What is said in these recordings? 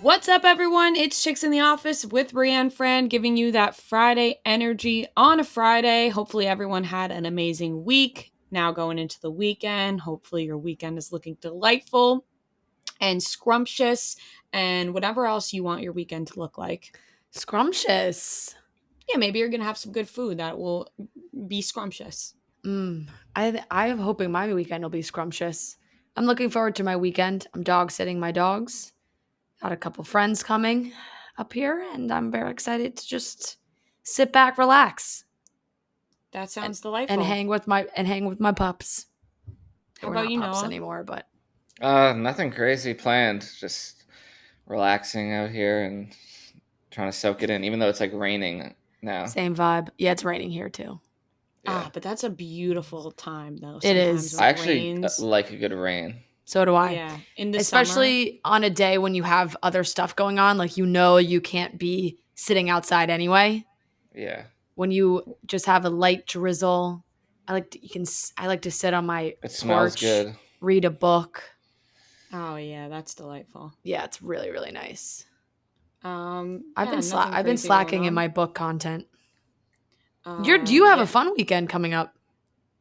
What's up, everyone? It's Chicks in the Office with Brienne Fran, giving you that Friday energy on a Friday. Hopefully everyone had an amazing week. Now going into the weekend. Hopefully your weekend is looking delightful and scrumptious and whatever else you want your weekend to look like. Scrumptious. Yeah, maybe you're going to have some good food that will be scrumptious. I'm hoping my weekend will be scrumptious. I'm looking forward to my weekend. I'm dog sitting my dogs. Got a couple friends coming up here, and I'm very excited to just sit back, relax. That sounds delightful. And hang with my pups. How about you, pups Noah? Anymore, but nothing crazy planned. Just relaxing out here and trying to soak it in, even though it's like raining now. Same vibe. Yeah, it's raining here too. Yeah. But that's a beautiful time, though. It is. I actually like a good rain. So do I. Yeah, in the especially summer. On a day when you have other stuff going on, like you can't be sitting outside anyway. Yeah. When you just have a light drizzle, I like to sit on my It smells porch, good. Read a book. Oh yeah, that's delightful. Yeah, it's really, really nice. I've been slacking in my book content. You have a fun weekend coming up.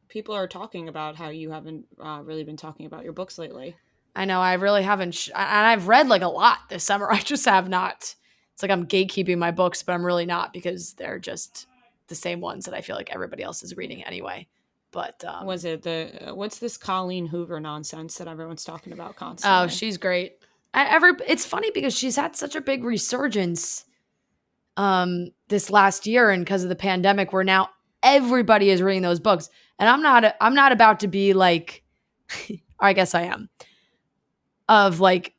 People are talking about how you haven't really been talking about your books lately. I know, I really haven't. And I've read like a lot this summer. I just have not. It's like I'm gatekeeping my books, but I'm really not because they're just the same ones that I feel like everybody else is reading anyway. But was it what's this Colleen Hoover nonsense that everyone's talking about constantly? Oh, she's great. It's funny because she's had such a big resurgence this last year, and because of the pandemic, where now everybody is reading those books. And I'm not about to be like, I guess I am, of like,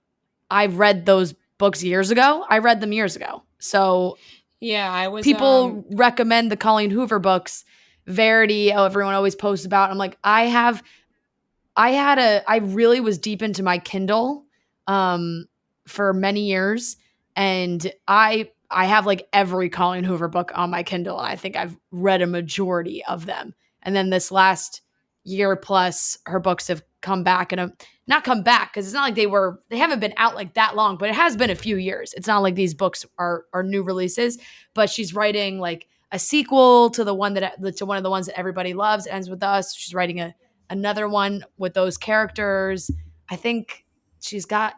I've read those books years ago. I read them years ago. So yeah, I was. People recommend the Colleen Hoover books. Verity, everyone always posts about. I'm like, I really was deep into my Kindle for many years, and I have like every Colleen Hoover book on my Kindle, and I think I've read a majority of them. And then this last year plus, her books have come back, and not come back because it's not like they haven't been out like that long, but it has been a few years. It's not like these books are new releases, but she's writing like a sequel to one of the ones that everybody loves, Ends With Us. She's writing another one with those characters. I think she just got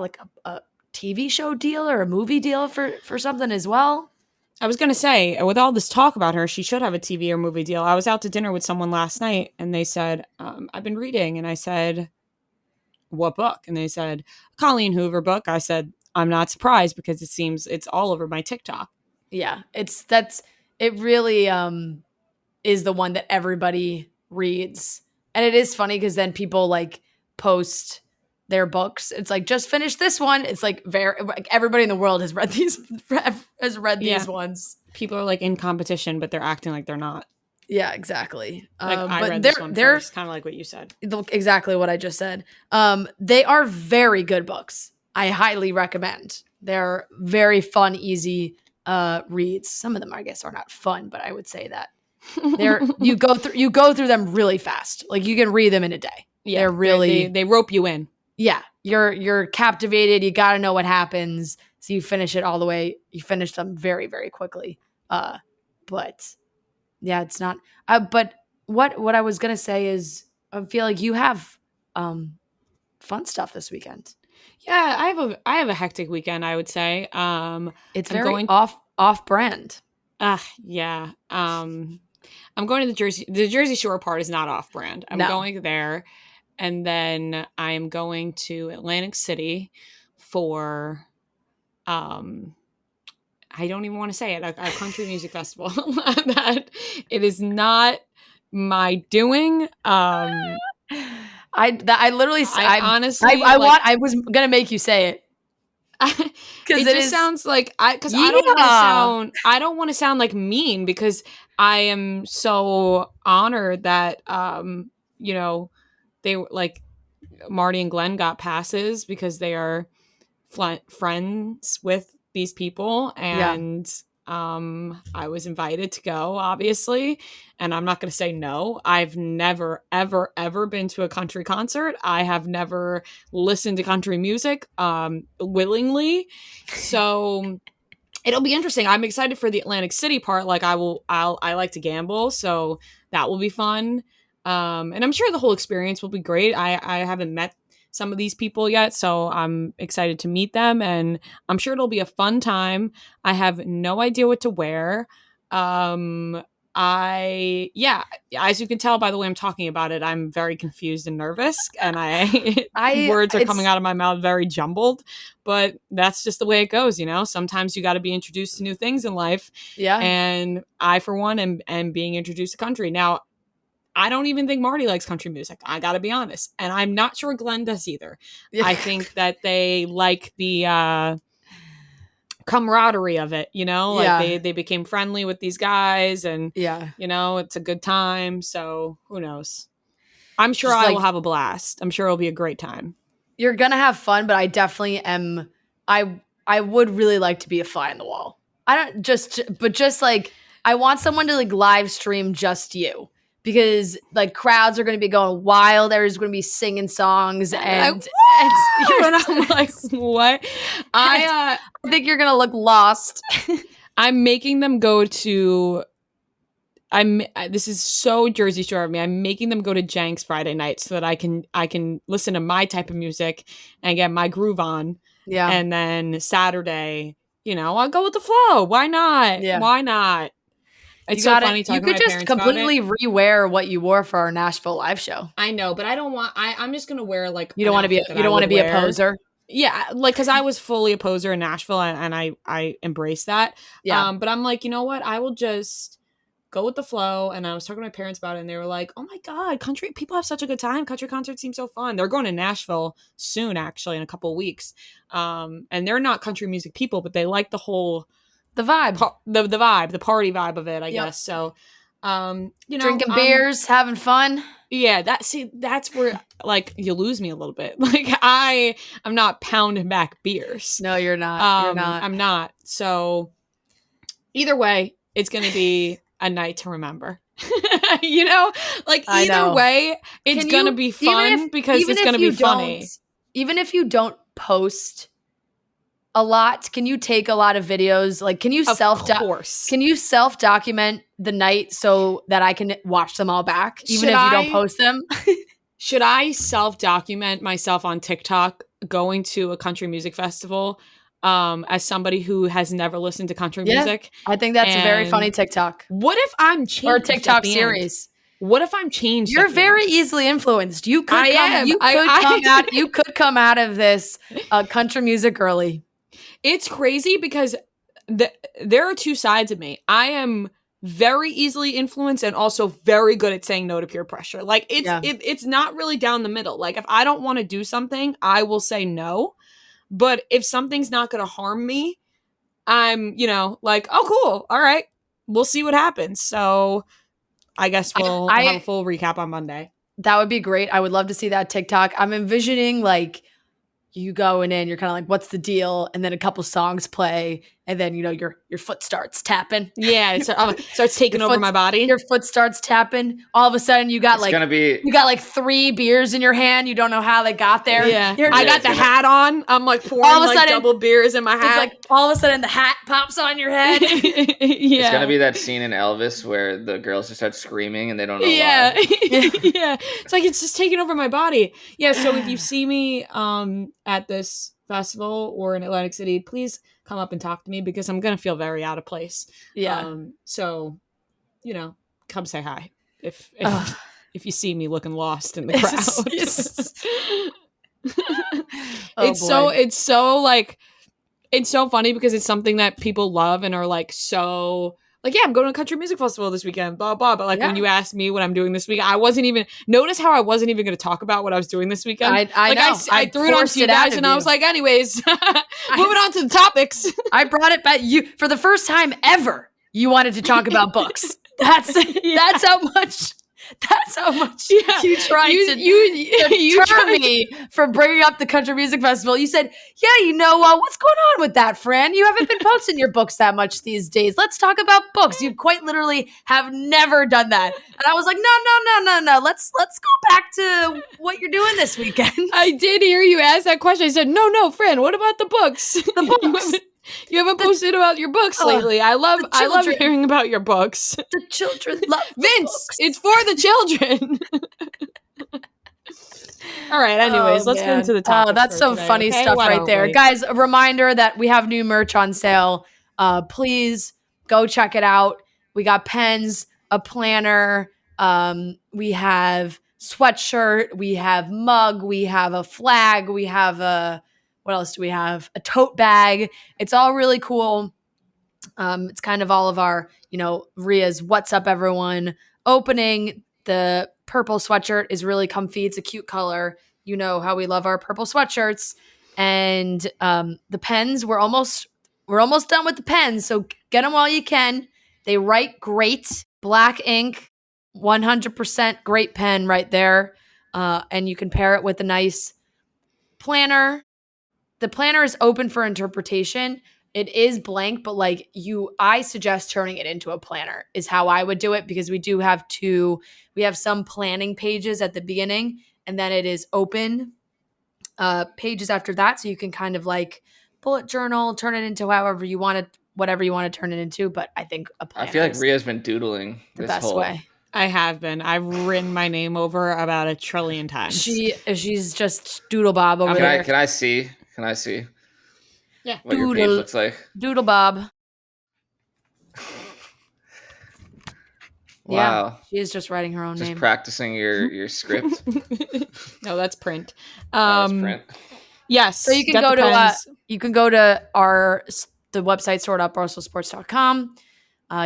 like a TV show deal or a movie deal for something as well. I was going to say, with all this talk about her, she should have a TV or movie deal. I was out to dinner with someone last night, and they said, I've been reading. And I said, what book? And they said, Colleen Hoover book. I said, I'm not surprised because it seems it's all over my TikTok. Yeah, it really is the one that everybody reads. And it is funny because then people like post their books. It's like, just finish this one. It's like everybody in the world has read these ones. People are like in competition, but they're acting like they're not. Yeah, exactly. Like I read this one first, kind of like what you said. Exactly what I just said. They are very good books. I highly recommend. They're very fun, easy reads. Some of them, I guess, are not fun, but I would say that you go through them really fast. Like you can read them in a day. Yeah, they're really they rope you in. Yeah, you're captivated. You got to know what happens, so you finish it all the way. You finish them very, very quickly. But yeah, it's not. But what I was gonna say is, I feel like you have fun stuff this weekend. Yeah, I have a hectic weekend, I would say. It's very off brand. Yeah. I'm going to the Jersey Shore part is not off brand. I'm going there. And then I'm going to Atlantic City for, I don't even want to say it, a country music festival. That it is not my doing. I was gonna make you say it. Because it sounds like I don't want to sound like mean, because I am so honored that they like Marty and Glenn got passes because they are friends with these people, and I was invited to go, obviously, and I'm not going to say no. I've never, ever, ever been to a country concert. I have never listened to country music willingly. So it'll be interesting. I'm excited for the Atlantic City part. Like I like to gamble, so that will be fun. And I'm sure the whole experience will be great. I haven't met some of these people yet, so I'm excited to meet them, and I'm sure it'll be a fun time. I have no idea what to wear. As you can tell by the way I'm talking about it, I'm very confused and nervous, and words are coming out of my mouth very jumbled, but that's just the way it goes, you know? Sometimes you got to be introduced to new things in life. Yeah. And I, for one, am being introduced to country. Now, I don't even think Marty likes country music. I got to be honest. And I'm not sure Glenn does either. Yeah. I think that they like the camaraderie of it, you know? Like they became friendly with these guys, and, you know, it's a good time. So who knows? I'm sure I will have a blast. I'm sure it'll be a great time. You're going to have fun, but I definitely am. I would really like to be a fly on the wall. I want someone to like live stream just you. Because like crowds are going to be going wild. Everyone's going to be singing songs, and I'm like, what? I think you're going to look lost. I'm making them go to. This is so Jersey Shore of me. I'm making them go to Jenks Friday night so that I can listen to my type of music and get my groove on. Yeah, and then Saturday, you know, I'll go with the flow. Why not? Yeah. Why not? It's so funny talking to my parents about it. You could just completely re-wear what you wore for our Nashville live show. I know, but I don't want. I'm just gonna wear like. You don't want to be a poser. Yeah, like because I was fully a poser in Nashville, and I embraced that. Yeah. But I'm like, you know what? I will just go with the flow. And I was talking to my parents about it, and they were like, "Oh my god, country people have such a good time. Country concerts seem so fun." They're going to Nashville soon, actually, in a couple of weeks. And they're not country music people, but they like the whole. The vibe, the party vibe of it, I guess. So, you know, drinking beers, having fun. Yeah, that's where like you lose me a little bit. Like I'm not pounding back beers. No, you're not. You're not. I'm not. So either way, it's going to be a night to remember. You know, like either way, it's going to be fun because it's going to be funny. Even if you don't post a lot, can you take a lot of videos? Like, can you self-document the night so that I can watch them all back, even if you don't post them? Should I self-document myself on TikTok going to a country music festival as somebody who has never listened to country music? I think that's a very funny TikTok. What if I'm changed? Or TikTok series. What if I'm changed? You're very easily influenced. You could come out of this country music girly. It's crazy because there are two sides of me. I am very easily influenced and also very good at saying no to peer pressure. Like it's not really down the middle. Like if I don't want to do something, I will say no. But if something's not going to harm me, I'm, you know, like, oh, cool. All right. We'll see what happens. So I guess we'll have a full recap on Monday. That would be great. I would love to see that TikTok. I'm envisioning like you going in, you're kind of like, what's the deal? And then a couple songs play, and then, you know, your foot starts tapping. Yeah, it starts taking over my body. Your foot starts tapping. All of a sudden, you got you got like 3 beers in your hand. You don't know how they got there. Yeah, I got the hat on. I'm like pouring all of a sudden, double beers in my hat. It's like all of a sudden the hat pops on your head. Yeah, it's gonna be that scene in Elvis where the girls just start screaming and they don't know why. Yeah, it's like it's just taking over my body. Yeah, so if you see me at this festival or in Atlantic City, please come up and talk to me because I'm gonna feel very out of place. Yeah. So, you know, come say hi if you see me looking lost in the crowd. It's so funny because it's something that people love and are like so. Like, yeah, I'm going to a country music festival this weekend, blah, blah. But, like, when you asked me what I'm doing this week, notice how I wasn't even going to talk about what I was doing this weekend. I threw it on to you guys, and I was like, anyways, moving on to the topics. I brought it back. You, for the first time ever, you wanted to talk about books. That's how much That's how much you tried to deter me from bringing up the Country Music Festival. You said, yeah, what's going on with that, Fran? You haven't been posting your books that much these days. Let's talk about books. You quite literally have never done that. And I was like, no. Let's go back to what you're doing this weekend. I did hear you ask that question. I said, no, Fran, what about the books? The books. You haven't posted about your books lately. I love hearing about your books. The children love Vince, books. it's for the children. All right, anyways, let's get into the topic. Oh, that's some today, funny stuff right there. Guys, a reminder that we have new merch on sale. Please go check it out. We got pens, a planner, we have sweatshirt, we have mug, we have a flag, we have what else do we have? A tote bag. It's all really cool. It's kind of all of our, Ria's What's Up Everyone opening. The purple sweatshirt is really comfy. It's a cute color. You know how we love our purple sweatshirts. And the pens, we're almost done with the pens. So get them while you can. They write great. Black ink, 100% great pen right there. And you can pair it with a nice planner. The planner is open for interpretation. It is blank, but I suggest turning it into a planner is how I would do it, because we have some planning pages at the beginning, and then it is open pages after that. So you can kind of bullet journal, turn it into whatever you want to turn it into. But I think a planner. I feel like Ria's been doodling the best way. I have been. I've written my name over about 1 trillion times. She's just doodle bob over there. Can I see? Yeah. What your page looks like? Doodle bob. Wow. Yeah, she is just writing her own name. Just practicing your script. No, that's print. That's print. Yes. So you can go to the website sortoutbrusselsports.com.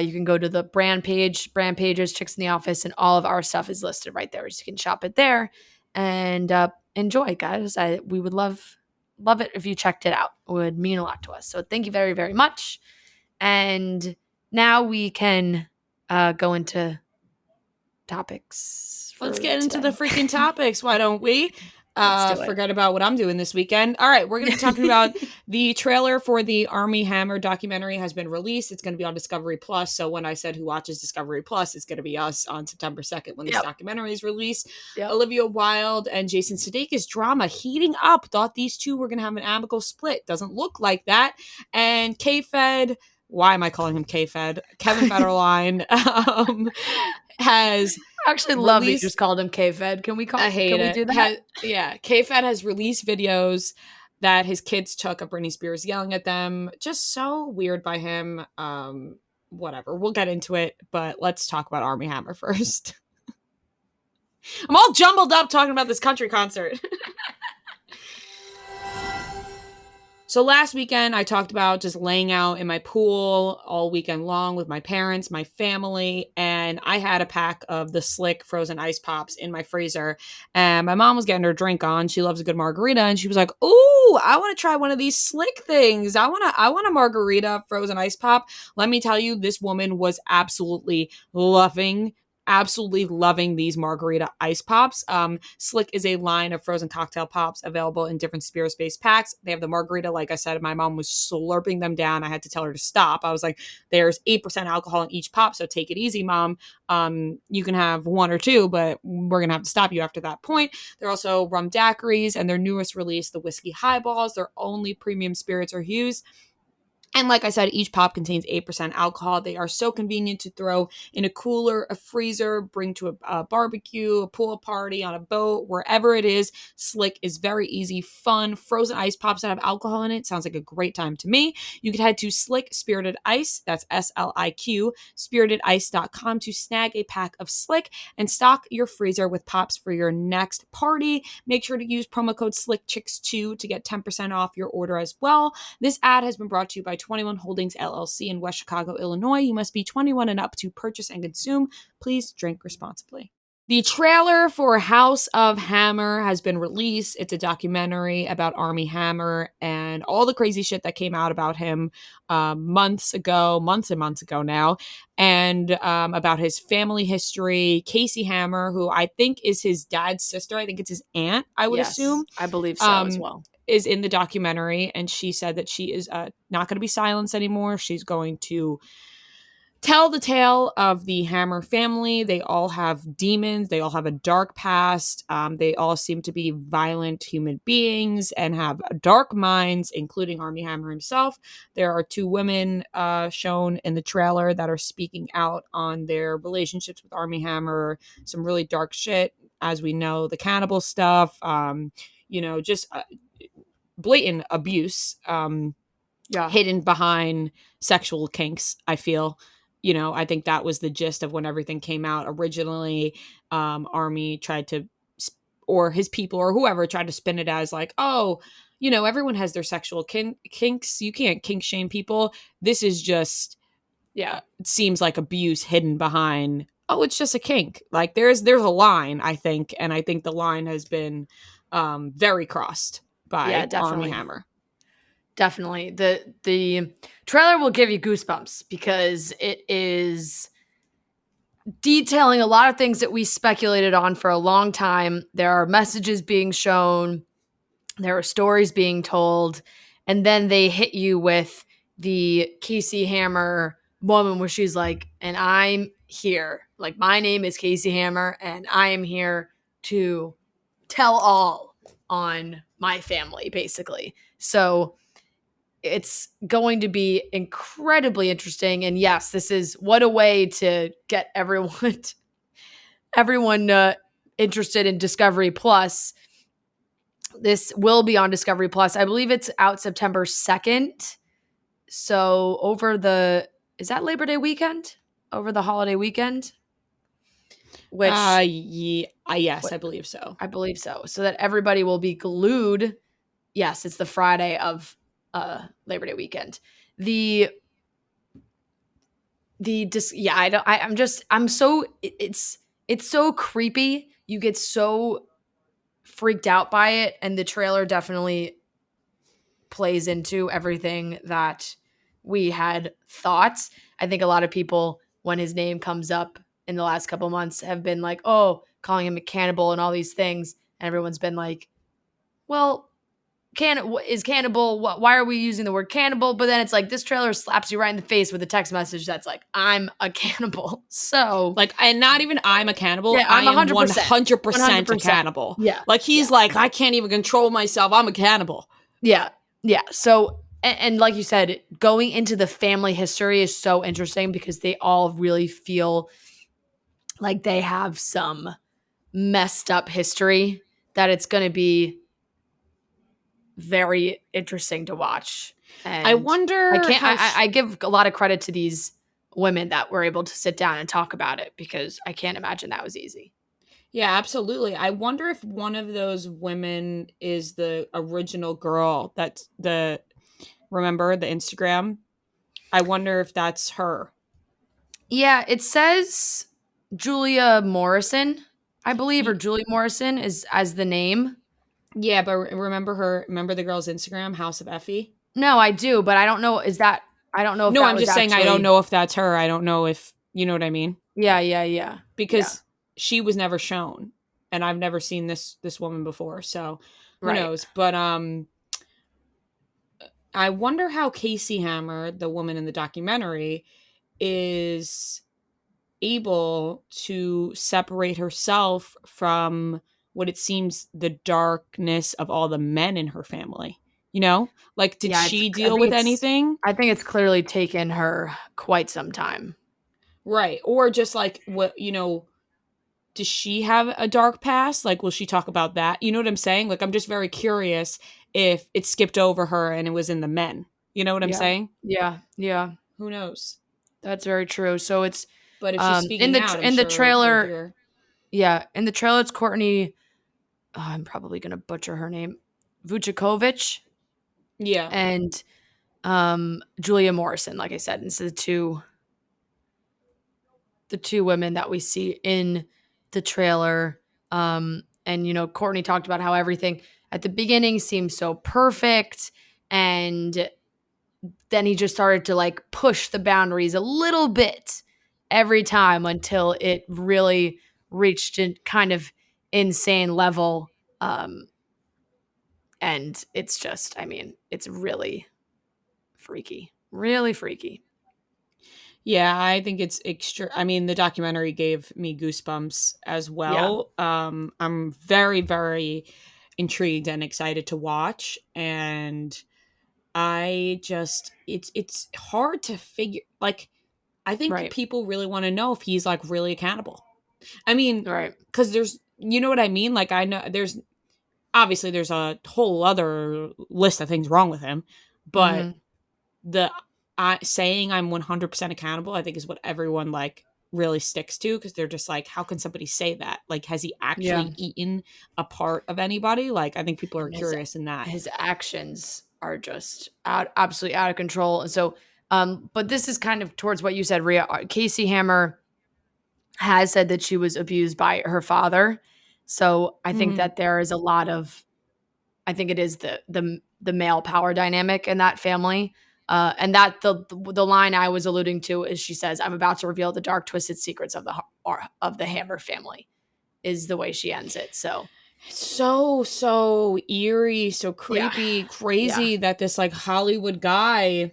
You can go to the brand pages, Chicks in the Office, and all of our stuff is listed right there. So you can shop it there and enjoy, guys. We would love it if you checked it out. It would mean a lot to us. So thank you very, very much. And now we can go into topics. Let's get into the freaking topics. Why don't we? Forget about what I'm doing this weekend. All right, we're going to be talking about the trailer for the Armie Hammer documentary has been released. It's going to be on Discovery Plus. So when I said who watches Discovery Plus, it's going to be us on September 2nd when this documentary is released. Yep. Olivia Wilde and Jason Sudeikis drama heating up. Thought these two were going to have an amicable split. Doesn't look like that. And K-Fed, why am I calling him K-Fed? Kevin Federline has... I actually love that you just called him K-Fed. Can we do that? K-Fed has released videos that his kids took of Britney Spears yelling at them. Just so weird by him. Whatever. We'll get into it, but let's talk about Armie Hammer first. I'm all jumbled up talking about this country concert. So last weekend, I talked about just laying out in my pool all weekend long with my parents, my family, and I had a pack of the Slick frozen ice pops in my freezer. And my mom was getting her drink on. She loves a good margarita, and she was like, "Ooh, I want to try one of these Slick things. I want a margarita frozen ice pop." Let me tell you, this woman was absolutely loving these margarita ice pops. Slick is a line of frozen cocktail pops available in different spirits-based packs. They have the margarita, like I said, my mom was slurping them down. I had to tell her to stop. I was like, there's 8% alcohol in each pop, so take it easy, Mom. You can have 1 or 2, but we're going to have to stop you after that point. They're also rum daiquiris, and their newest release, the whiskey highballs. They're only premium spirits or hues. And like I said, each pop contains 8% alcohol. They are so convenient to throw in a cooler, a freezer, bring to a barbecue, a pool party, on a boat, wherever it is. Slick is very easy, fun, frozen ice pops that have alcohol in it. Sounds like a great time to me. You can head to Slick Spirited Ice, that's SLIQ, spiritedice.com to snag a pack of Slick and stock your freezer with pops for your next party. Make sure to use promo code SlickChicks2 to get 10% off your order as well. This ad has been brought to you by 21 Holdings LLC in West Chicago, Illinois. You must be 21 and up to purchase and consume. Please drink responsibly. The trailer for House of Hammer has been released. It's a documentary about Armie Hammer and all the crazy shit that came out about him months and months ago now, and about his family history. Casey Hammer, who I think is his dad's sister, I think it's his aunt, I would assume. I believe so as well. Is in the documentary, and she said that she is not going to be silenced anymore. She's going to tell the tale of the Hammer family. They all have demons. They all have a dark past. They all seem to be violent human beings and have dark minds, including Armie Hammer himself. There are 2 women shown in the trailer that are speaking out on their relationships with Armie Hammer. Some really dark shit, as we know, the cannibal stuff, just blatant abuse hidden behind sexual kinks, I feel. I think that was the gist of when everything came out originally. Armie tried to, or his people or whoever tried to spin it as like, oh, everyone has their sexual kinks. You can't kink shame people. This is just, it seems like abuse hidden behind, oh, it's just a kink. Like there's a line, I think. And I think the line has been very crossed by Armie Hammer. Definitely. The trailer will give you goosebumps because it is detailing a lot of things that we speculated on for a long time. There are messages being shown, there are stories being told, and then they hit you with the Casey Hammer moment where she's like, and I'm here. Like, my name is Casey Hammer, and I am here to tell all on my family, basically. So it's going to be incredibly interesting. And yes, this is what a way to get everyone interested in Discovery Plus. This will be on Discovery Plus. I believe it's out September 2nd. So is that Labor Day weekend? Over the holiday weekend? Which yes, I believe so. I believe so. So that everybody will be glued. Yes, it's the Friday of Labor Day weekend. It's so creepy. You get so freaked out by it, and the trailer definitely plays into everything that we had thought. I think a lot of people, when his name comes up in the last couple months, have been like, oh, calling him a cannibal and all these things, and everyone's been like, well, is cannibal, why are we using the word cannibal? But then it's like, this trailer slaps you right in the face with a text message that's like, I'm a cannibal. So like, and not even I'm a cannibal, I'm 100% a cannibal. Yeah, like he's like, I can't even control myself, I'm a cannibal. Yeah. So and like you said, going into the family history is so interesting because they all really feel like they have some messed up history that it's going to be very interesting to watch. And I wonder, I give a lot of credit to these women that were able to sit down and talk about it because I can't imagine that was easy. Yeah, absolutely. I wonder if one of those women is the original girl that's remember the Instagram? I wonder if that's her. Yeah, it says Julia Morrison, I believe, or Julie Morrison is as the name. Yeah, but remember the girl's Instagram, House of Effie? No, I do, but I don't know. I don't know if I'm just saying I don't know if that's her. I don't know if, you know what I mean? Yeah. Because she was never shown, and I've never seen this woman before, so who knows? But I wonder how Casey Hammer, the woman in the documentary, is able to separate herself from what it seems the darkness of all the men in her family. Like, did she deal with anything? I think it's clearly taken her quite some time. Right. Or just like, what, does she have a dark past? Like, will she talk about that? You know what I'm saying? Like, I'm just very curious if it skipped over her and it was in the men. You know what I'm saying? Yeah. Who knows? That's very true. So it's, but if she's speaking in the trailer, in the trailer, it's Courtney. Oh, I'm probably gonna butcher her name, Vucekovich. Yeah, and Julia Morrison. Like I said, and so the two women that we see in the trailer. And, Courtney talked about how everything at the beginning seemed so perfect. And then he just started to like push the boundaries a little bit every time until it really reached a kind of insane level. And it's just, it's really freaky, really freaky. Yeah, I think it's extra. I mean, the documentary gave me goosebumps as well. Yeah. I'm very, very intrigued and excited to watch. And it's hard to figure, like, I think people really want to know if he's like really accountable. I mean, because there's, you know what I mean? Like, I know there's a whole other list of things wrong with him, but saying I'm 100% accountable, I think is what everyone like really sticks to, because they're just like, how can somebody say that? Like, has he actually eaten a part of anybody? Like, I think people are curious in that. His actions are just absolutely out of control. And so, but this is kind of towards what you said, Rhea. Casey Hammer has said that she was abused by her father. So I think that there is a lot of, I think it is the male power dynamic in that family. And that the line I was alluding to is, she says, "I'm about to reveal the dark, twisted secrets of the Hammer family," is the way she ends it. So eerie, so creepy, crazy that this like Hollywood guy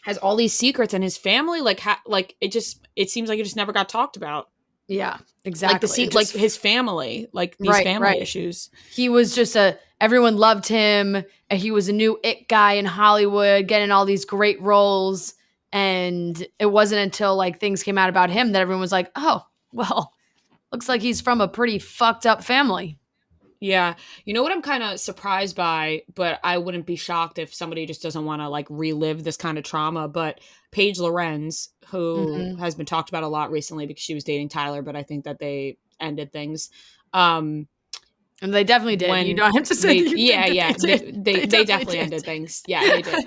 has all these secrets, and his family it seems like it just never got talked about. Yeah, exactly. Like his family, like these family issues. He was just everyone loved him, and he was a new it guy in Hollywood, getting all these great roles. And it wasn't until like things came out about him that everyone was like, "Oh, well, looks like he's from a pretty fucked up family." Yeah. You know what I'm kind of surprised by, but I wouldn't be shocked if somebody just doesn't want to like relive this kind of trauma, but Paige Lorenz, who has been talked about a lot recently because she was dating Tyler, but I think that they ended things. And they definitely did. You don't have to say they definitely ended things. Yeah, they did.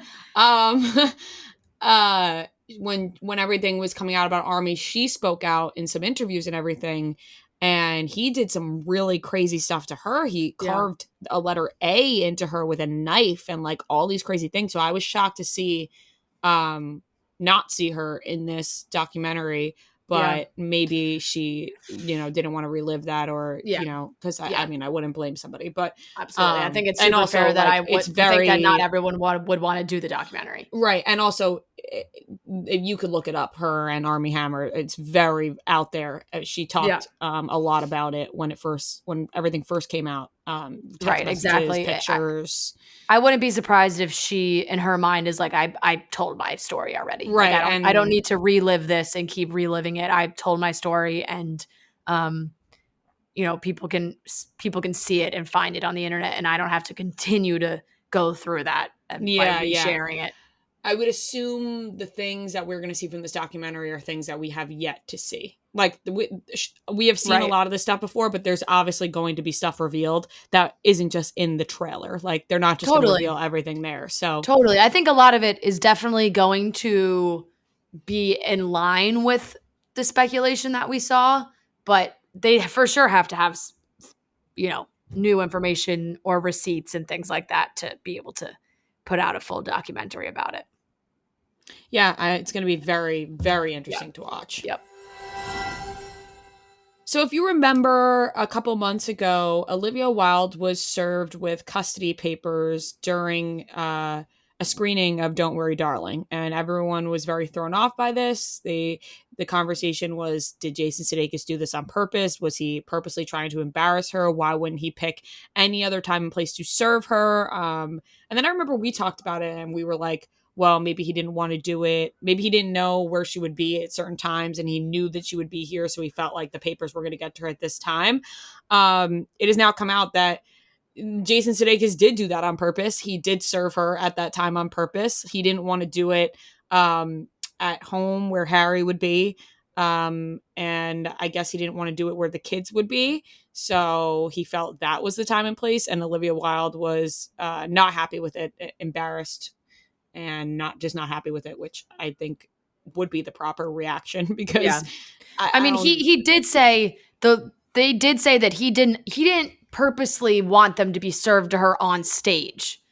When everything was coming out about Armie, she spoke out in some interviews and everything. And he did some really crazy stuff to her. He carved a letter A into her with a knife and like all these crazy things. So I was shocked to see, not see her in this documentary, but maybe she, didn't want to relive that, or, because I mean, I wouldn't blame somebody, but absolutely. I think it's super fair that I would think that not everyone would want to do the documentary. Right. And also, you could look it up, her and Armie Hammer. It's very out there. She talked a lot about it when everything first came out. Right, exactly. Pictures. I wouldn't be surprised if she, in her mind, is like, I told my story already. Right. Like, I don't need to relive this and keep reliving it. I told my story, and people can see it and find it on the internet, and I don't have to continue to go through that and by sharing it. I would assume the things that we're going to see from this documentary are things that we have yet to see. Like, we have seen a lot of this stuff before, but there's obviously going to be stuff revealed that isn't just in the trailer. Like, they're not just going to reveal everything there. So totally. I think a lot of it is definitely going to be in line with the speculation that we saw, but they for sure have to have, new information or receipts and things like that to be able to put out a full documentary about it. Yeah, it's going to be very, very interesting to watch. Yep. So if you remember, a couple months ago, Olivia Wilde was served with custody papers during a screening of Don't Worry, Darling. And everyone was very thrown off by this. The conversation was, did Jason Sudeikis do this on purpose? Was he purposely trying to embarrass her? Why wouldn't he pick any other time and place to serve her? And then I remember we talked about it, and we were like, well, maybe he didn't want to do it. Maybe he didn't know where she would be at certain times, and he knew that she would be here, so he felt like the papers were going to get to her at this time. It has now come out that Jason Sudeikis did do that on purpose. He did serve her at that time on purpose. He didn't want to do it at home where Harry would be. And I guess he didn't want to do it where the kids would be. So he felt that was the time and place. And Olivia Wilde was not happy with it, embarrassed, and not happy with it, which I think would be the proper reaction, because he did say they did say that he didn't purposely want them to be served to her on stage.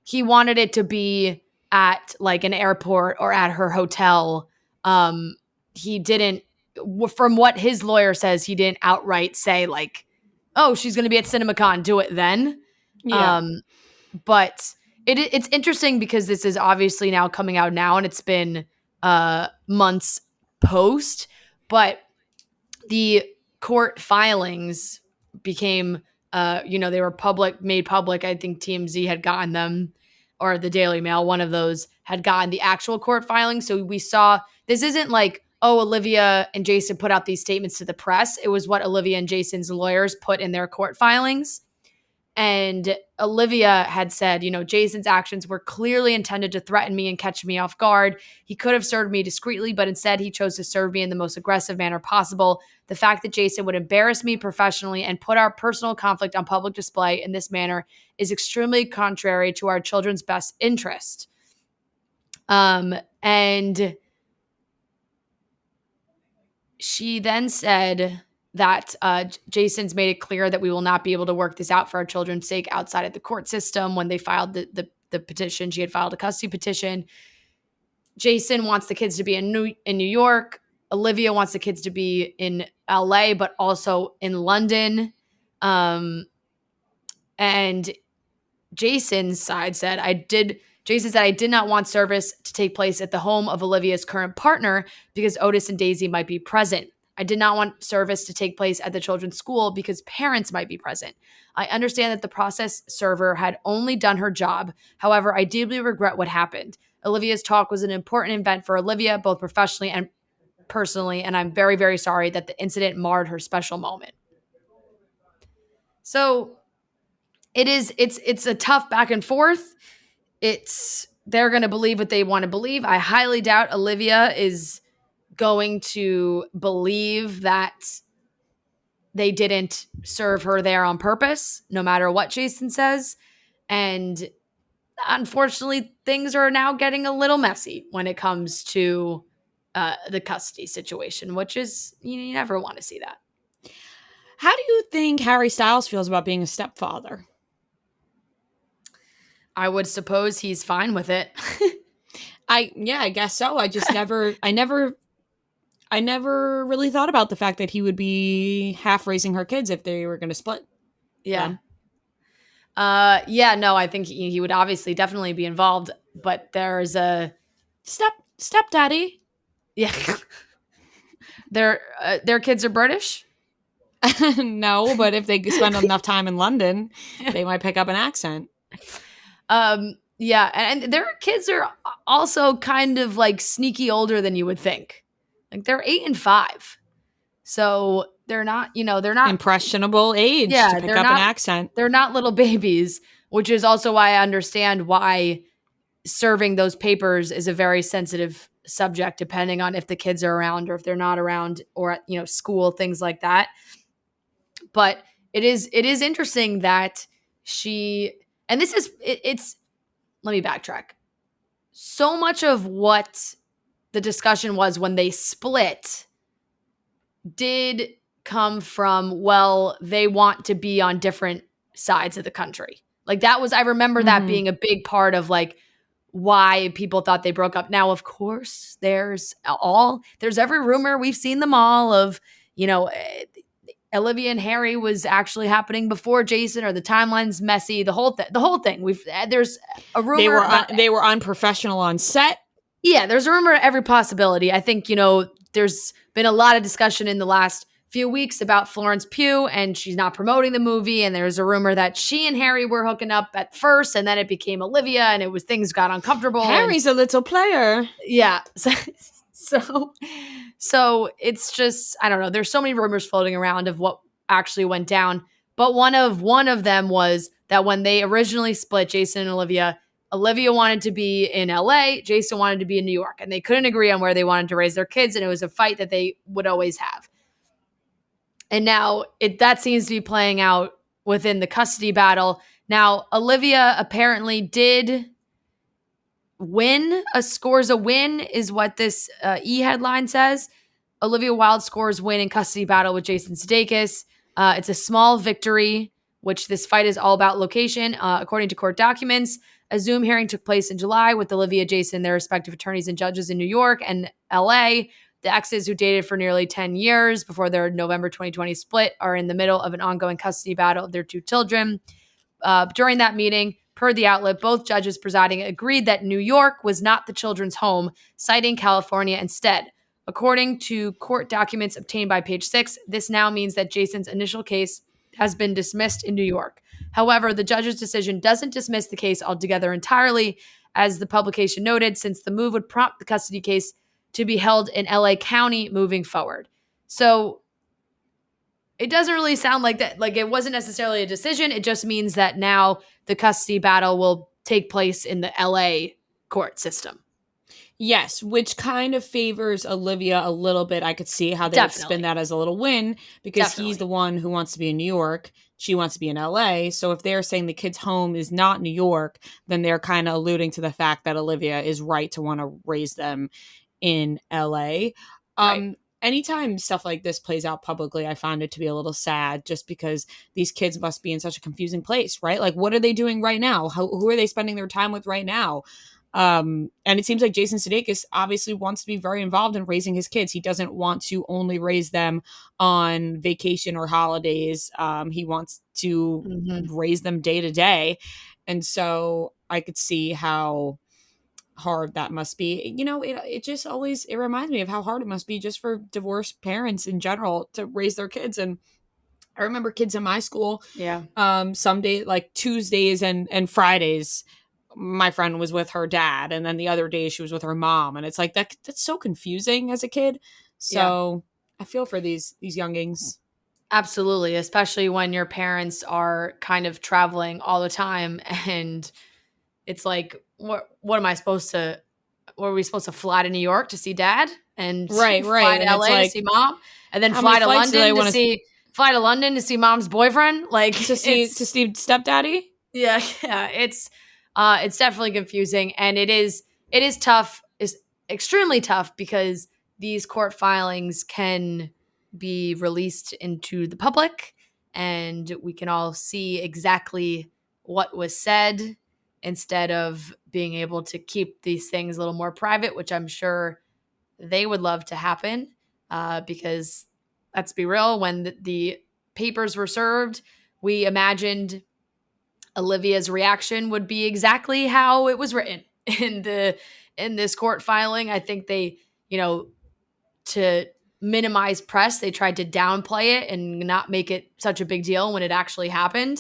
He wanted it to be at like an airport or at her hotel. He didn't, from what his lawyer says, he didn't outright say like, oh, she's going to be at CinemaCon, do it then. Yeah. But it's interesting because this is obviously now coming out now, and it's been months post, but the court filings became, they were made public. I think TMZ had gotten them, or the Daily Mail, one of those had gotten the actual court filings. So we saw, this isn't like, oh, Olivia and Jason put out these statements to the press. It was what Olivia and Jason's lawyers put in their court filings. And Olivia had said, Jason's actions were clearly intended to threaten me and catch me off guard. He could have served me discreetly, but instead he chose to serve me in the most aggressive manner possible. The fact that Jason would embarrass me professionally and put our personal conflict on public display in this manner is extremely contrary to our children's best interest. And she then said that Jason's made it clear that we will not be able to work this out for our children's sake outside of the court system. When they filed the petition, she had filed a custody petition. Jason wants the kids to be in New York. Olivia wants the kids to be in LA, but also in London. And Jason's side said, Jason said, I did not want service to take place at the home of Olivia's current partner because Otis and Daisy might be present. I did not want service to take place at the children's school because parents might be present. I understand that the process server had only done her job. However, I deeply regret what happened. Olivia's talk was an important event for Olivia, both professionally and personally, and I'm very, very sorry that the incident marred her special moment. So it's a tough back and forth. They're going to believe what they want to believe. I highly doubt Olivia is going to believe that they didn't serve her there on purpose, no matter what Jason says. And unfortunately, things are now getting a little messy when it comes to the custody situation, which is, you never want to see that. How do you think Harry Styles feels about being a stepfather? I would suppose he's fine with it. I guess so. I never really thought about the fact that he would be half raising her kids if they were going to split. Yeah. No, I think he would obviously definitely be involved, but there's a stepdaddy. Yeah. Their kids are British? No, but if they spend enough time in London, they might pick up an accent. Yeah, and their kids are also kind of like sneaky older than you would think. Like they're 8 and 5. So they're not impressionable age to pick up an accent. They're not little babies, which is also why I understand why serving those papers is a very sensitive subject, depending on if the kids are around or if they're not around, or at school, things like that. But it is interesting that let me backtrack. So much of what the discussion was when they split did come from, well, they want to be on different sides of the country. Like I remember that being a big part of like why people thought they broke up. Now, of course, there's every rumor. We've seen them all of, Olivia and Harry was actually happening before Jason, or the timeline's messy. The whole thing. There's a rumor they were unprofessional on set. Yeah, there's a rumor of every possibility. I think there's been a lot of discussion in the last few weeks about Florence Pugh, and she's not promoting the movie. And there's a rumor that she and Harry were hooking up at first, and then it became Olivia, and things got uncomfortable. Harry's a little player. Yeah. So it's just, I don't know. There's so many rumors floating around of what actually went down. But one of them was that when they originally split, Jason and Olivia wanted to be in LA, Jason wanted to be in New York, and they couldn't agree on where they wanted to raise their kids. And it was a fight that they would always have. And now that seems to be playing out within the custody battle. Now, Olivia apparently did win. Scores a win is what this E-headline says. Olivia Wilde scores win in custody battle with Jason Sudeikis. It's a small victory, which this fight is all about location. According to court documents, a Zoom hearing took place in July with Olivia, Jason, their respective attorneys and judges in New York and LA. The exes, who dated for nearly 10 years before their November 2020 split, are in the middle of an ongoing custody battle of their 2 children. During that meeting, per the outlet, both judges presiding agreed that New York was not the children's home, citing California instead. According to court documents obtained by Page Six, this now means that Jason's initial case has been dismissed in New York. However, the judge's decision doesn't dismiss the case altogether entirely, as the publication noted, since the move would prompt the custody case to be held in LA County moving forward. So it doesn't really sound like that. Like, it wasn't necessarily a decision. It just means that now the custody battle will take place in the LA court system. Yes, which kind of favors Olivia a little bit. I could see how they would spin that as a little win, because he's the one who wants to be in New York. She wants to be in LA. So if they're saying the kid's home is not New York, then they're kind of alluding to the fact that Olivia is right to want to raise them in LA. Right. Anytime stuff like this plays out publicly, I find it to be a little sad, just because these kids must be in such a confusing place, right? Like, what are they doing right now? Who are they spending their time with right now? And it seems like Jason Sudeikis obviously wants to be very involved in raising his kids. He doesn't want to only raise them on vacation or holidays. He wants to raise them day to day. And so I could see how hard that must be. You know, it just always, it reminds me of how hard it must be just for divorced parents in general to raise their kids. And I remember kids in my school, some days, like Tuesdays and Fridays, my friend was with her dad, and then the other day she was with her mom, and it's like that's so confusing as a kid. So I feel for these youngings. Absolutely, especially when your parents are kind of traveling all the time, and it's like, what am I supposed to? Were we supposed to fly to New York to see dad, and fly to LA to see mom, and then fly to London fly to London to see mom's boyfriend, like to see stepdaddy? Yeah, it's definitely confusing, and it is tough. It's extremely tough, because these court filings can be released into the public, and we can all see exactly what was said, instead of being able to keep these things a little more private, which I'm sure they would love to happen, because let's be real, when the papers were served, we imagined Olivia's reaction would be exactly how it was written in this court filing. I think they, to minimize press, they tried to downplay it and not make it such a big deal when it actually happened.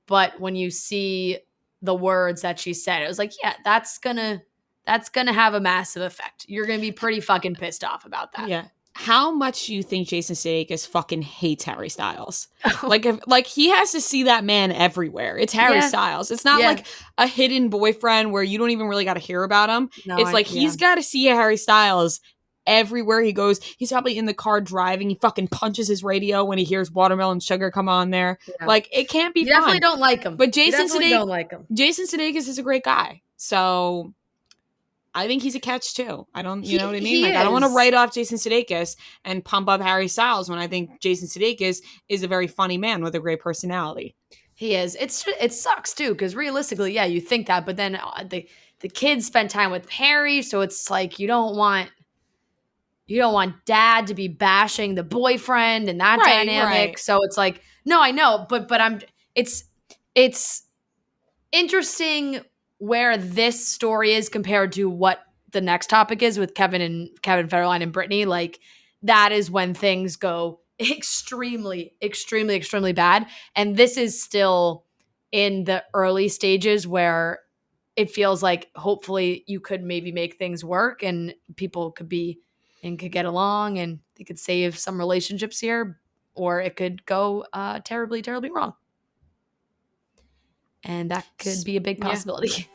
But when you see the words that she said, it was like, yeah, that's gonna have a massive effect. You're gonna be pretty fucking pissed off about that. Yeah. How much do you think Jason Sudeikis fucking hates Harry Styles? Like he has to see that man everywhere. It's Harry Styles. It's not like a hidden boyfriend where you don't even really got to hear about him. No, it's like he's got to see Harry Styles everywhere he goes. He's probably in the car driving. He fucking punches his radio when he hears Watermelon Sugar come on there. Yeah. Like, it can't be fun. Definitely don't like him. But Jason Sudeikis is a great guy. So I think he's a catch too. I don't, you know what I mean? Like, I don't want to write off Jason Sudeikis and pump up Harry Styles when I think Jason Sudeikis is a very funny man with a great personality. He is. It sucks too, because realistically, yeah, you think that, but then the kids spend time with Harry, so it's like you don't want dad to be bashing the boyfriend and that dynamic. Right. So it's like, no, I know, but it's interesting where this story is compared to what the next topic is with Kevin Federline and Britney. Like, that is when things go extremely, extremely, extremely bad. And this is still in the early stages where it feels like hopefully you could maybe make things work and people could get along and they could save some relationships here, or it could go terribly, terribly wrong. And that could be a big possibility.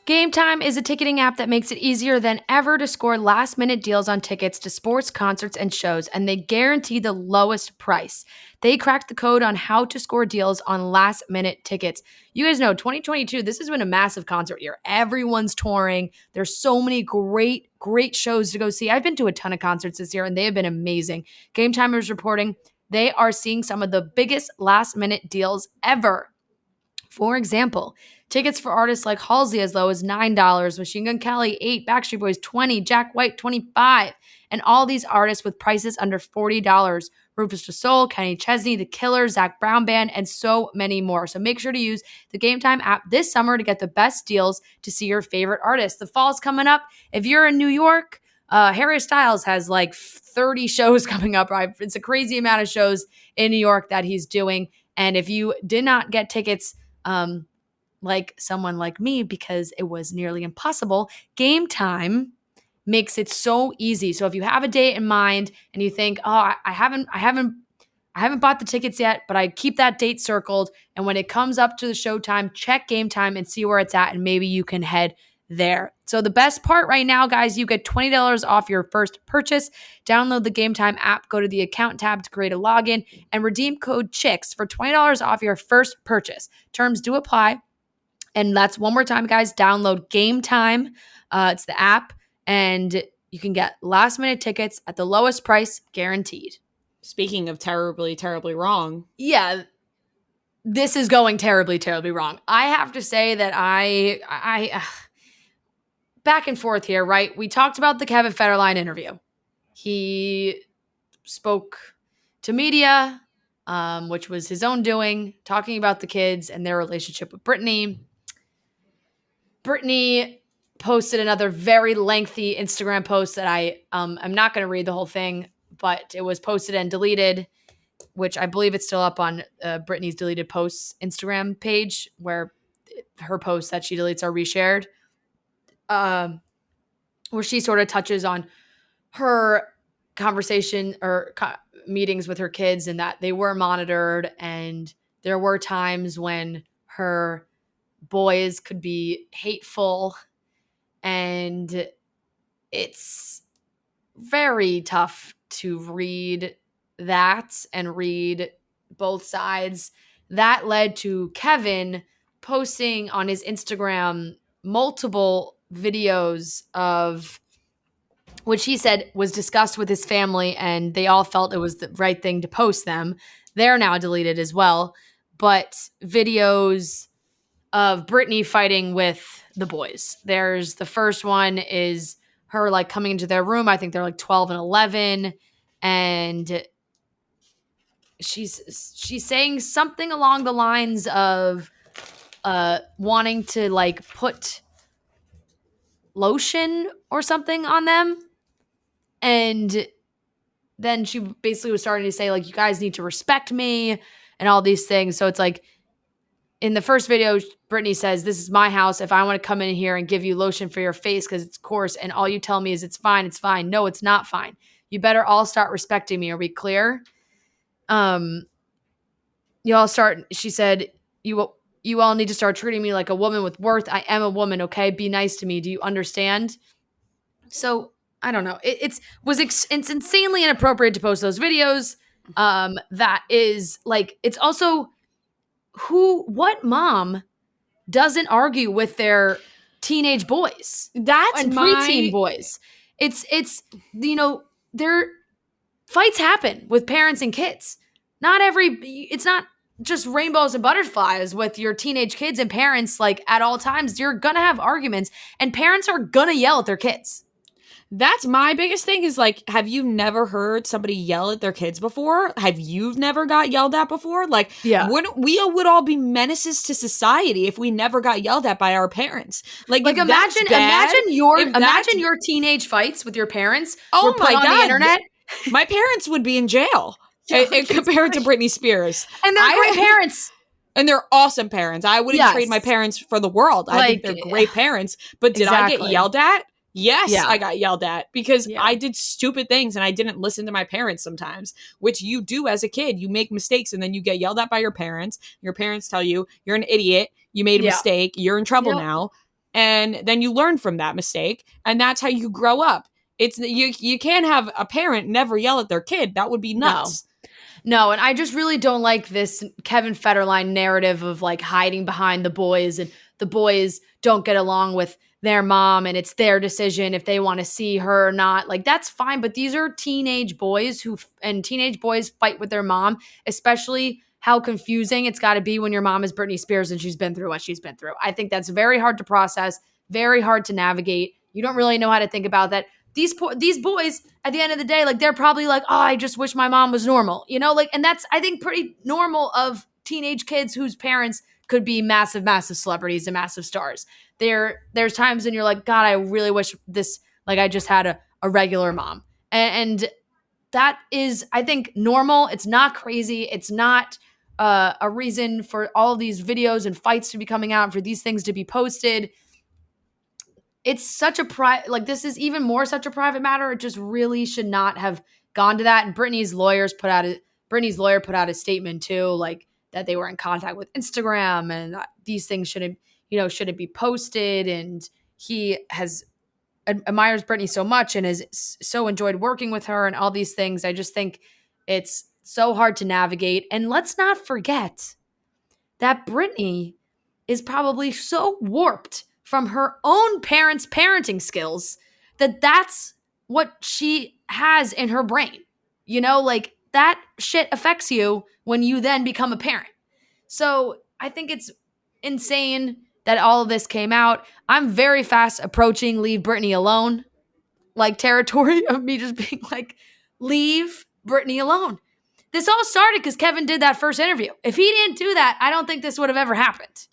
Game Time is a ticketing app that makes it easier than ever to score last-minute deals on tickets to sports, concerts, and shows, and they guarantee the lowest price. They cracked the code on how to score deals on last-minute tickets. You guys know, 2022, this has been a massive concert year. Everyone's touring. There's so many great shows to go see. I've been to a ton of concerts this year, and they have been amazing. Game Time is reporting they are seeing some of the biggest last-minute deals ever. For example, tickets for artists like Halsey as low as $9, Machine Gun Kelly $8, Backstreet Boys $20, Jack White $25, and all these artists with prices under $40. Rufus Du Sol, Kenny Chesney, The Killers, Zac Brown Band, and so many more. So make sure to use the Game Time app this summer to get the best deals to see your favorite artists. The fall's coming up. If you're in New York, Harry Styles has like 30 shows coming up. Right? It's a crazy amount of shows in New York that he's doing. And if you did not get tickets, like someone like me, because it was nearly impossible, Game Time makes it so easy. So if you have a date in mind and you think, oh, I haven't bought the tickets yet, but I keep that date circled, and when it comes up to the showtime, check Game Time and see where it's at, and maybe you can head there. So the best part right now, guys, you get $20 off your first purchase. Download the Game Time app, go to the account tab to create a login, and redeem code CHICKS for $20 off your first purchase. Terms do apply. And that's one more time, guys, download Game Time. It's the app, and you can get last-minute tickets at the lowest price, guaranteed. Speaking of terribly, terribly wrong. Yeah, this is going terribly, terribly wrong. I have to say that I back and forth here, right? We talked about the Kevin Federline interview. He spoke to media, which was his own doing, talking about the kids and their relationship with Britney. Britney posted another very lengthy Instagram post that I'm not going to read the whole thing, but it was posted and deleted, which I believe it's still up on Britney's deleted posts Instagram page, where her posts that she deletes are reshared, where she sort of touches on her conversation or meetings with her kids and that they were monitored, and there were times when her boys could be hateful, and it's very tough to read that and read both sides. That led to Kevin posting on his Instagram multiple videos of which he said was discussed with his family, and they all felt it was the right thing to post them. They're now deleted as well, but videos of Britney fighting with the boys. There's the first one is her like coming into their room. I think they're like 12 and 11, and she's saying something along the lines of wanting to like put lotion or something on them. And then she basically was starting to say like, you guys need to respect me and all these things. So it's like, in the first video, Britney says, this is my house. If I want to come in here and give you lotion for your face because it's coarse and all you tell me is it's fine, it's fine. No, it's not fine. You better all start respecting me. Are we clear? You all start, she said, you all need to start treating me like a woman with worth. I am a woman, okay? Be nice to me. Do you understand? So, I don't know. It's insanely inappropriate to post those videos. That is, like, it's also... what mom doesn't argue with their teenage boys? That's and preteen boys. It's their fights happen with parents and kids. It's not just rainbows and butterflies with your teenage kids and parents. Like at all times, you're gonna have arguments, and parents are gonna yell at their kids. That's my biggest thing is like, have you never heard somebody yell at their kids before? Have you never got yelled at before? Like, yeah. We would all be menaces to society if we never got yelled at by our parents. Like imagine your teenage fights with your parents. Oh were put my on God. The internet. My parents would be in jail compared to Britney Spears. And they're great parents. And they're awesome parents. I wouldn't trade my parents for the world. I think they're great parents. But did I get yelled at? Yes, I got yelled at because I did stupid things and I didn't listen to my parents sometimes, which you do as a kid. You make mistakes and then you get yelled at by your parents. Your parents tell you, you're an idiot. You made a mistake. You're in trouble now. and then you learn from that mistake, and that's how you grow up. It's you can't have a parent never yell at their kid. That would be nuts. No, and I just really don't like this Kevin Federline narrative of like hiding behind the boys, and the boys don't get along with their mom and it's their decision if they want to see her or not. Like, that's fine, but these are teenage boys and teenage boys fight with their mom, especially how confusing it's got to be when your mom is Britney Spears and she's been through what she's been through. I think that's very hard to process, very hard to navigate. You don't really know how to think about that. These boys, at the end of the day, like, they're probably like, oh, I just wish my mom was normal, you know, like, and that's, I think, pretty normal of teenage kids whose parents could be massive, massive celebrities and massive stars. There's times when you're like, God, I really wish this, like, I just had a regular mom. And that is, I think, normal. It's not crazy. It's not a reason for all these videos and fights to be coming out and for these things to be posted. It's such a this is even more such a private matter. It just really should not have gone to that. And Britney's lawyer put out a statement too, like, that they were in contact with Instagram and these things shouldn't be posted. And he admires Britney so much and has so enjoyed working with her and all these things. I just think it's so hard to navigate. And let's not forget that Britney is probably so warped from her own parents' parenting skills that that's what she has in her brain. You know, like, that shit affects you when you then become a parent. So I think it's insane that all of this came out. I'm very fast approaching leave Britney alone, like, territory of me just being like, leave Britney alone. This all started because Kevin did that first interview. If he didn't do that, I don't think this would have ever happened.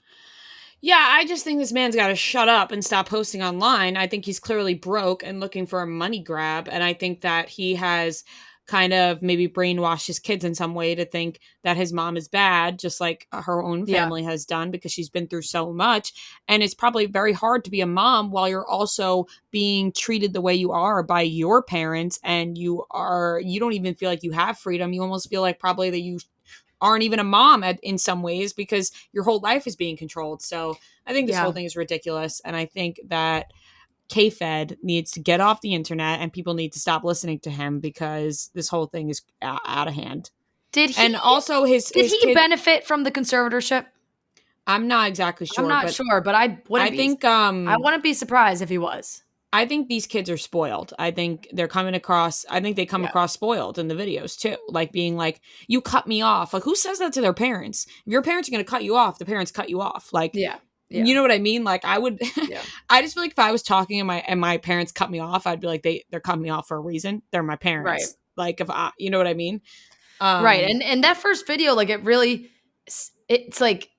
Yeah, I just think this man's got to shut up and stop posting online. I think he's clearly broke and looking for a money grab. And I think that he has kind of maybe brainwashed his kids in some way to think that his mom is bad, just like her own family has done, because she's been through so much. And it's probably very hard to be a mom while you're also being treated the way you are by your parents. And you don't even feel like you have freedom. You almost feel like probably that you aren't even a mom in some ways because your whole life is being controlled. So I think this whole thing is ridiculous. And I think that K-Fed needs to get off the internet and people need to stop listening to him because this whole thing is out of hand. Did he benefit from the conservatorship? I'm not exactly sure. I'm not sure, but I wouldn't be surprised if he was. I think these kids are spoiled. I think they come across spoiled in the videos too. Like, being like, you cut me off. Like, who says that to their parents? If your parents are going to cut you off, the parents cut you off. Like, you know what I mean? Like, I would, I just feel like if I was talking and my parents cut me off, I'd be like, they're cutting me off for a reason. They're my parents. Right. Like, you know what I mean? Right. And that first video, like, it's like,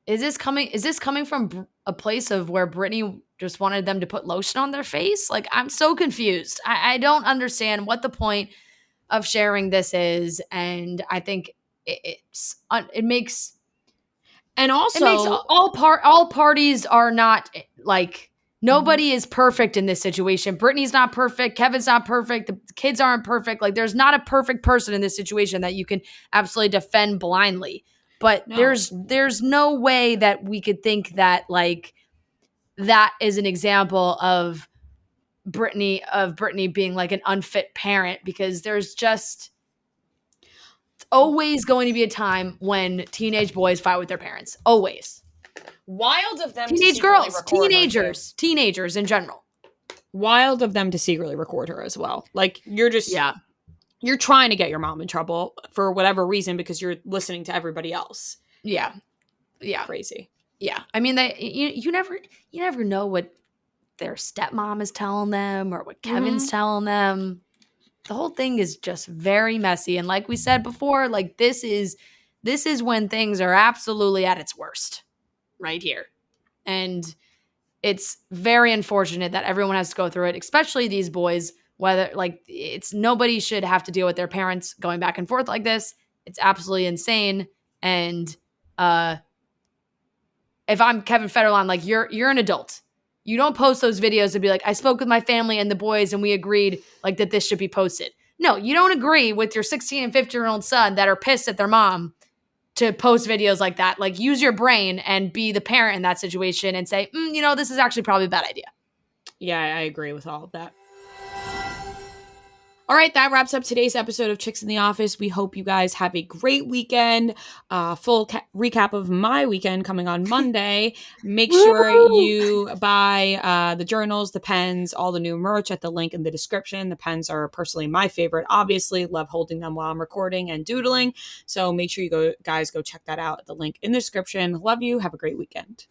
is this coming from a place of where Britney just wanted them to put lotion on their face? Like, I'm so confused. I don't understand what the point of sharing this is. And I think it makes all parties are not, like, nobody is perfect in this situation. Britney's not perfect. Kevin's not perfect. The kids aren't perfect. Like, there's not a perfect person in this situation that you can absolutely defend blindly. But there's no way that we could think that, like, that is an example of Britney being like an unfit parent, because there's just always going to be a time when teenage boys fight with their parents. Always. Wild of them. Teenage girls, teenagers in general. Wild of them to secretly record her as well. Like, you're just you're trying to get your mom in trouble for whatever reason because you're listening to everybody else. Yeah. Crazy. Yeah. I mean, you never know what their stepmom is telling them or what Kevin's telling them. The whole thing is just very messy. And like we said before, like, this is when things are absolutely at its worst right here. And it's very unfortunate that everyone has to go through it, especially these boys. Whether, like, nobody should have to deal with their parents going back and forth like this. It's absolutely insane. And if I'm Kevin Federline, like, you're an adult. You don't post those videos and be like, I spoke with my family and the boys and we agreed, like, that this should be posted. No, you don't agree with your 16 and 15-year-old son that are pissed at their mom to post videos like that. Like, use your brain and be the parent in that situation and say, this is actually probably a bad idea. Yeah, I agree with all of that. All right, that wraps up today's episode of Chicks in the Office. We hope you guys have a great weekend. Full recap of my weekend coming on Monday. Make sure you buy the journals, the pens, all the new merch at the link in the description. The pens are personally my favorite. Obviously, love holding them while I'm recording and doodling. So make sure you guys go check that out at the link in the description. Love you. Have a great weekend.